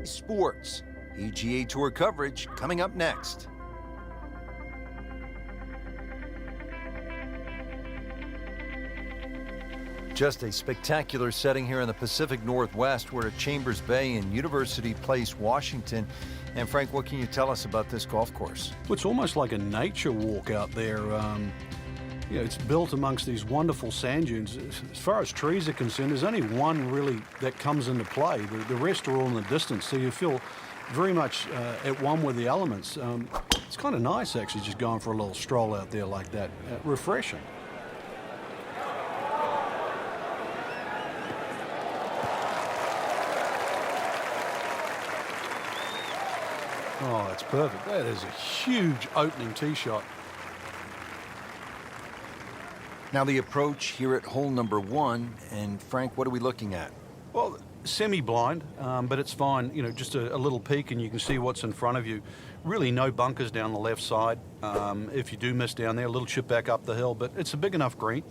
Sports. PGA Tour coverage coming up next. Just a spectacular setting here in the Pacific Northwest. We're at Chambers Bay in University Place, Washington. And Frank, what can you tell us about this golf course? Well, it's almost like a nature walk out there. It's built amongst these wonderful sand dunes. As far as trees are concerned, there's only one really that comes into play. The rest are all in the distance, so you feel very much at one with the elements. It's kind of nice, actually, just going for a little stroll out there like that. Refreshing. Oh, it's perfect. That is a huge opening tee shot. Now the approach here at hole number 1. And Frank, what are we looking at? Well, semi-blind, but it's fine. You know, just a little peek and you can see what's in front of you. Really no bunkers down the left side. If you do miss down there, a little chip back up the hill, but it's a big enough green.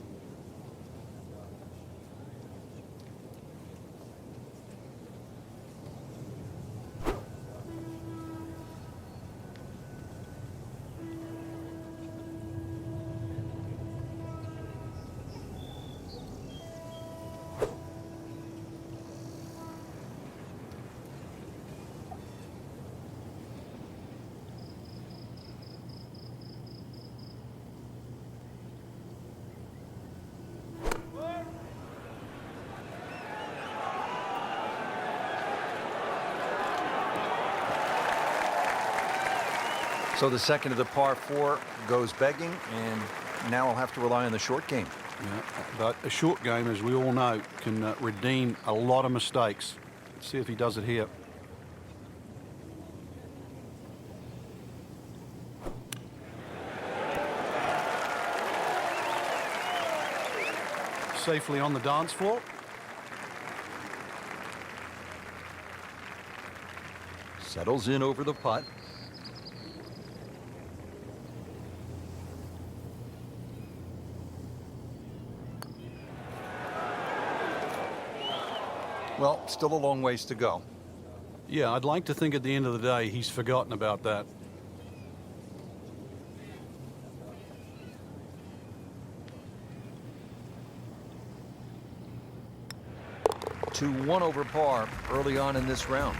So the second of the par 4 goes begging, and now I'll have to rely on the short game. Yeah, but a short game, as we all know, can redeem a lot of mistakes. Let's see if he does it here. Safely on the dance floor. Settles in over the putt. Well, still a long ways to go. Yeah, I'd like to think at the end of the day he's forgotten about that. To 1 over par early on in this round.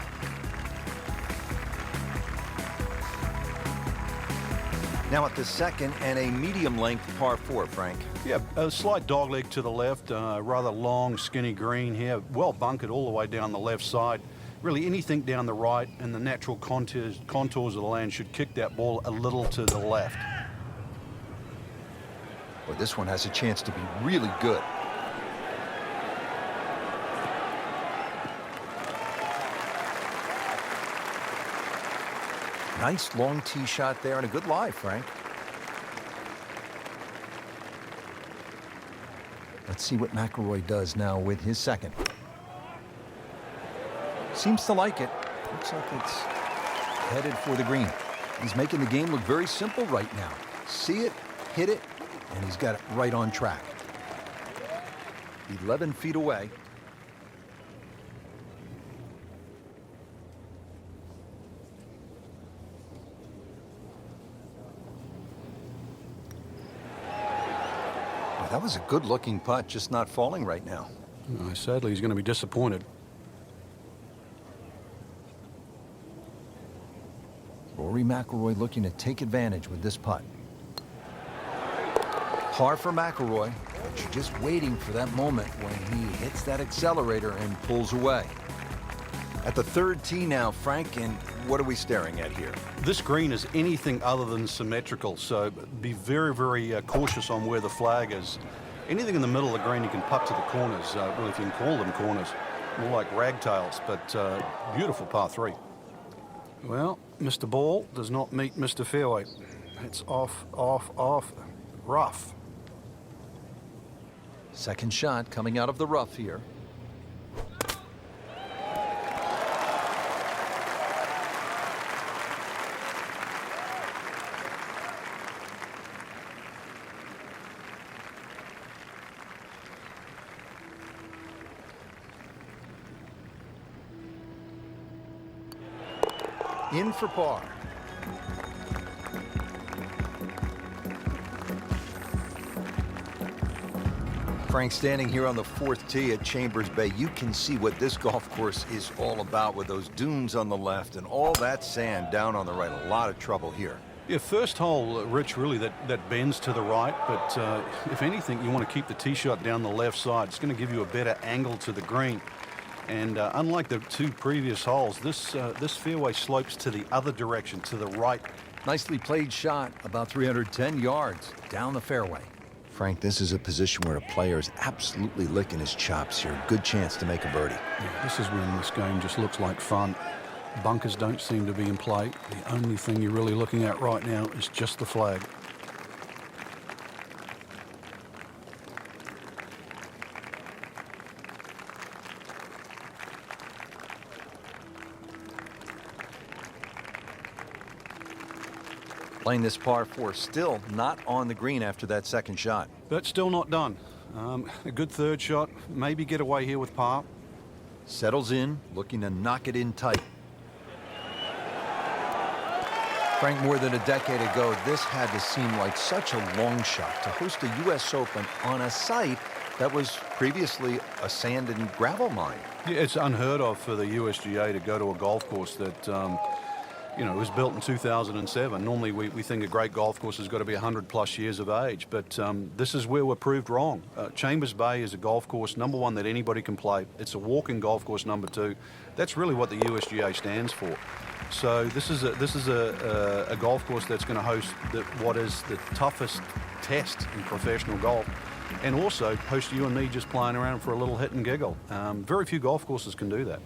Now at the second and a medium length par 4, Frank. Yeah, a slight dogleg to the left, rather long, skinny green here, well bunkered all the way down the left side. Really anything down the right, and the natural contours of the land should kick that ball a little to the left. Well, this one has a chance to be really good. Nice long tee shot there and a good lie, Frank. Let's see what McIlroy does now with his second. Seems to like it. Looks like it's headed for the green. He's making the game look very simple right now. See it, hit it, and he's got it right on track. 11 feet away. That was a good-looking putt, just not falling right now. Sadly, he's going to be disappointed. Rory McIlroy looking to take advantage with this putt. Par for McIlroy, but you're just waiting for that moment when he hits that accelerator and pulls away. At the third tee now, Frank, and what are we staring at here? This green is anything other than symmetrical, so be very, very cautious on where the flag is. Anything in the middle of the green you can putt to the corners, well, if you can call them corners, more like ragtails, but beautiful par 3. Well, Mr. Ball does not meet Mr. Fairway. It's off, rough. Second shot coming out of the rough here. in for par. Frank, standing here on the 4th tee at Chambers Bay, you can see what this golf course is all about with those dunes on the left and all that sand down on the right. A lot of trouble here. Yeah, first hole, Rich, really that bends to the right, but if anything, you want to keep the tee shot down the left side. It's going to give you a better angle to the green. And unlike the 2 previous holes, this fairway slopes to the other direction, to the right. Nicely played shot, about 310 yards down the fairway. Frank, this is a position where a player is absolutely licking his chops here. Good chance to make a birdie. Yeah, this is when this game just looks like fun. Bunkers don't seem to be in play. The only thing you're really looking at right now is just the flag. Playing this par 4, still not on the green after that second shot. But still not done. A good third shot. Maybe get away here with par. Settles in, looking to knock it in tight. Frank, more than a decade ago, this had to seem like such a long shot to host a U.S. Open on a site that was previously a sand and gravel mine. Yeah, it's unheard of for the USGA to go to a golf course that you know, it was built in 2007. Normally we think a great golf course has got to be 100+ years of age, but this is where we're proved wrong. Chambers Bay is a golf course, #1, that anybody can play. It's a walk-in golf course, #2. That's really what the USGA stands for. So this is a golf course that's going to host what is the toughest test in professional golf, and also host you and me just playing around for a little hit and giggle. Very few golf courses can do that.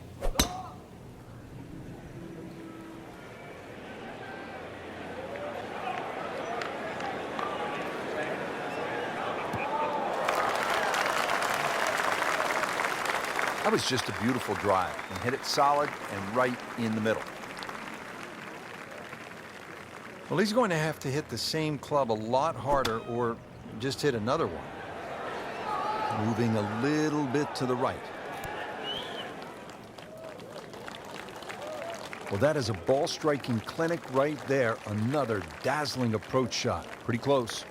That was just a beautiful drive and hit it solid and right in the middle. Well, he's going to have to hit the same club a lot harder or just hit another one. Moving a little bit to the right. Well, that is a ball striking clinic right there. Another dazzling approach shot. Pretty close.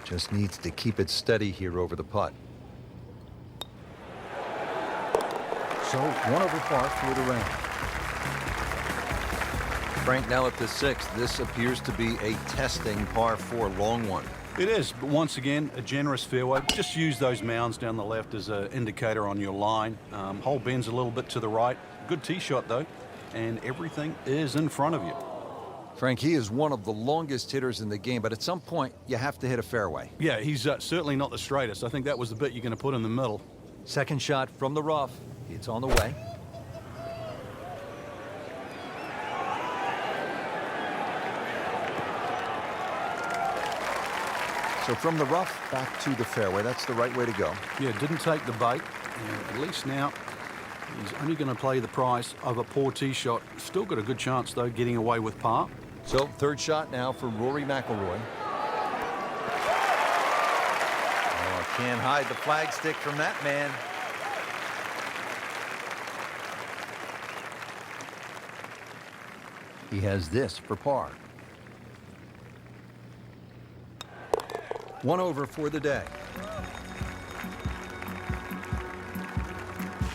Just needs to keep it steady here over the putt. So 1 over par for the round. Frank, now at the 6th, this appears to be a testing par 4 long one. It is, but once again, a generous fairway. Just use those mounds down the left as an indicator on your line. Hole bends a little bit to the right. Good tee shot, though, and everything is in front of you. Frank, he is one of the longest hitters in the game, but at some point, you have to hit a fairway. Yeah, he's certainly not the straightest. I think that was the bit you're going to put in the middle. Second shot from the rough. It's on the way. So from the rough back to the fairway, that's the right way to go. Yeah, didn't take the bait. And at least now he's only going to play the price of a poor tee shot. Still got a good chance, though, getting away with par. So third shot now for Rory McIlroy. Oh, can't hide the flagstick from that man. He has this for par. 1 over for the day.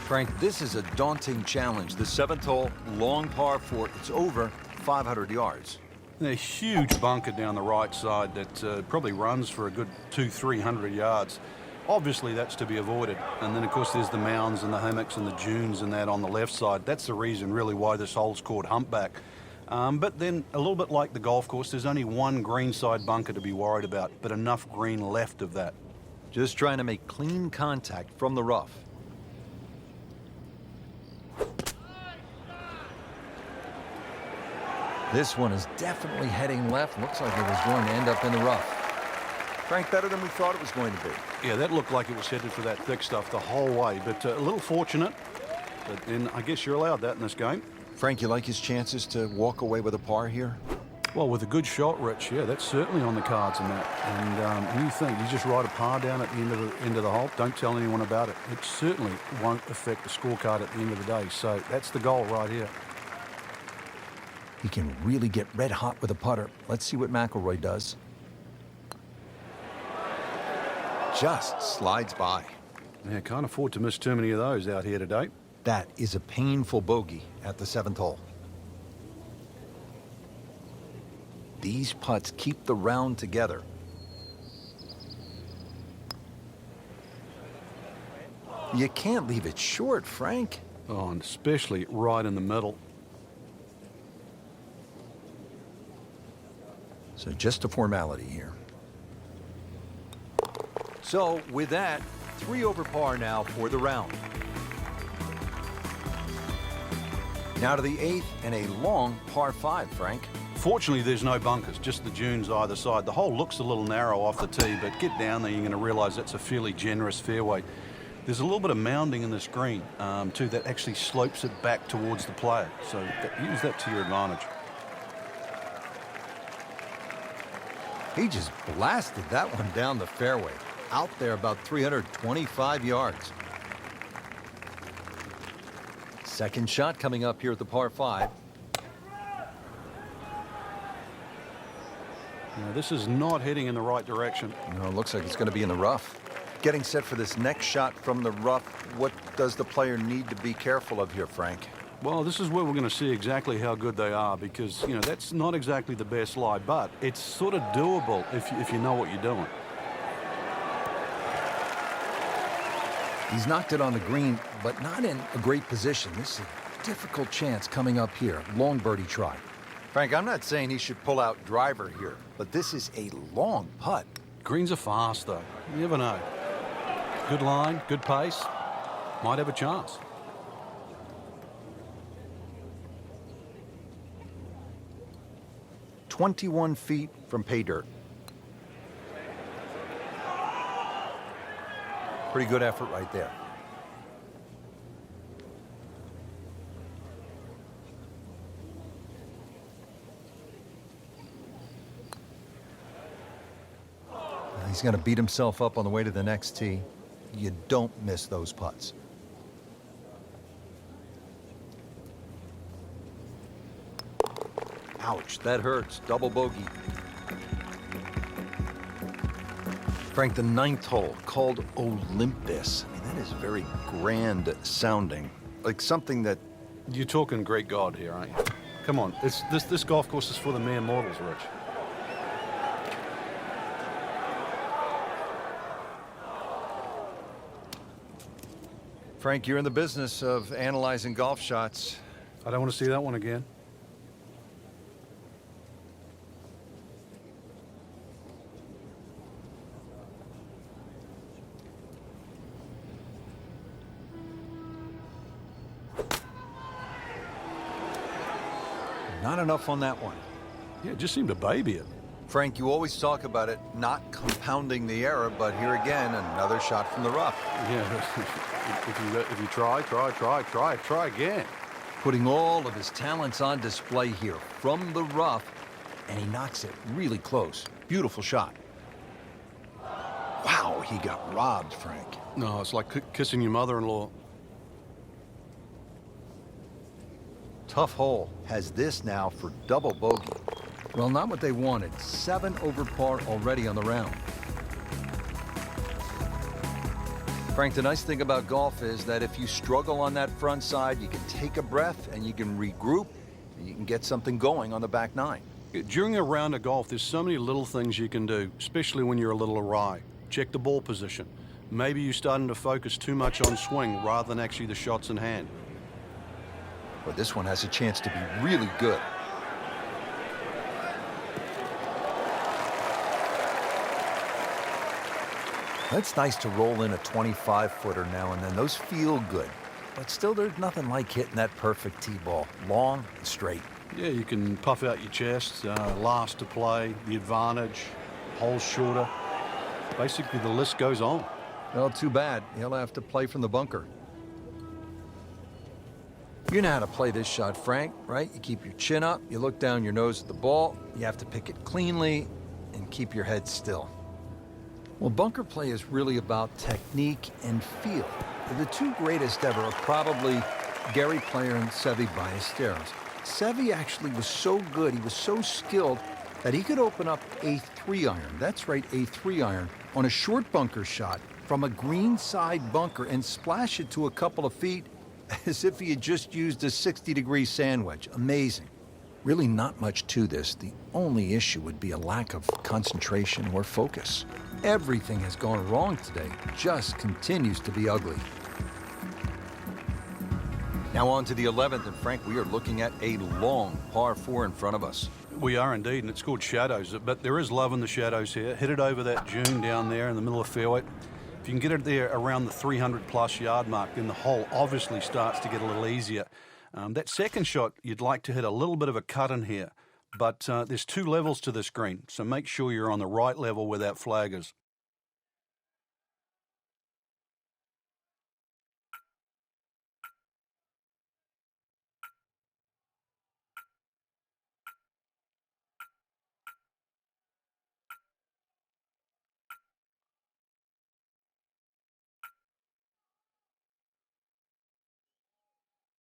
Frank, this is a daunting challenge. The 7th hole, long par 4. It's over 500 yards. A huge bunker down the right side that probably runs for a good 200-300 yards. Obviously, that's to be avoided. And then, of course, there's the mounds and the hummocks and the dunes and that on the left side. That's the reason, really, why this hole's called Humpback. But then, a little bit like the golf course, there's only one greenside bunker to be worried about, but enough green left of that. Just trying to make clean contact from the rough. This one is definitely heading left. Looks like it was going to end up in the rough. Frank, better than we thought it was going to be. Yeah, that looked like it was headed for that thick stuff the whole way, but a little fortunate. But then I guess you're allowed that in this game. Frank, you like his chances to walk away with a par here? Well, with a good shot, Rich, yeah, that's certainly on the cards in that. And you think, you just write a par down at the end of the hole, don't tell anyone about it. It certainly won't affect the scorecard at the end of the day. So that's the goal right here. He can really get red hot with a putter. Let's see what McIlroy does. Just slides by. Yeah, can't afford to miss too many of those out here today. That is a painful bogey at the 7th hole. These putts keep the round together. You can't leave it short, Frank. Oh, and especially right in the middle. So just a formality here. So with that, 3 over par now for the round. Now to the 8th and a long par 5, Frank. Fortunately, there's no bunkers, just the dunes either side. The hole looks a little narrow off the tee, but get down there, you're going to realize that's a fairly generous fairway. There's a little bit of mounding in this green, too, that actually slopes it back towards the player. So use that to your advantage. He just blasted that one down the fairway. Out there about 325 yards. Second shot coming up here at the par 5. Now, this is not heading in the right direction. No, it looks like it's going to be in the rough. Getting set for this next shot from the rough, what does the player need to be careful of here, Frank? Well, this is where we're going to see exactly how good they are because, you know, that's not exactly the best lie, but it's sort of doable if you know what you're doing. He's knocked it on the green, but not in a great position. This is a difficult chance coming up here. Long birdie try. Frank, I'm not saying he should pull out driver here, but this is a long putt. Greens are fast, though. You never know. Good line, good pace. Might have a chance. "21 feet from pay dirt." Pretty good effort right there. He's going to beat himself up on the way to the next tee. You don't miss those putts. Ouch, that hurts. Double bogey. Frank, the 9th hole, called Olympus. I mean, that is very grand sounding. Like something that... You're talking great God here, aren't you? Come on, this golf course is for the mere mortals, Rich. Frank, you're in the business of analyzing golf shots. I don't want to see that one again. Not enough on that one. Yeah, it just seemed to baby it. Frank, you always talk about it not compounding the error, but here again, another shot from the rough. Yeah, if you try again. Putting all of his talents on display here from the rough, and he knocks it really close. Beautiful shot. Wow, he got robbed, Frank. No, it's like kissing your mother-in-law. Tough hole has this now for double bogey. Well, not what they wanted. 7 over par already on the round. Frank, the nice thing about golf is that if you struggle on that front side, you can take a breath and you can regroup and you can get something going on the back 9. During a round of golf, there's so many little things you can do, especially when you're a little awry. Check the ball position. Maybe you're starting to focus too much on swing rather than actually the shots in hand. But this one has a chance to be really good. It's nice to roll in a 25-footer now and then. Those feel good. But still, there's nothing like hitting that perfect tee ball. Long and straight. Yeah, you can puff out your chest, last to play, the advantage, holes shorter. Basically, the list goes on. Well, too bad. He'll have to play from the bunker. You know how to play this shot, Frank, right? You keep your chin up, you look down your nose at the ball, you have to pick it cleanly, and keep your head still. Well, bunker play is really about technique and feel. The two greatest ever are probably Gary Player and Seve Ballesteros. Seve actually was so good, he was so skilled, that he could open up a 3-iron, that's right, a 3-iron, on a short bunker shot from a greenside bunker and splash it to a couple of feet as if he had just used a 60-degree sand wedge. Amazing. Really not much to this. The only issue would be a lack of concentration or focus. Everything has gone wrong today. Just continues to be ugly. Now on to the 11th, and Frank, we are looking at a long par 4 in front of us. We are indeed, and it's called shadows, but there is love in the shadows here. Hit it over that dune down there in the middle of the fairway. If you can get it there around the 300-plus yard mark, then the hole obviously starts to get a little easier. That second shot, you'd like to hit a little bit of a cut in here, but there's 2 levels to this green, so make sure you're on the right level where that flag is.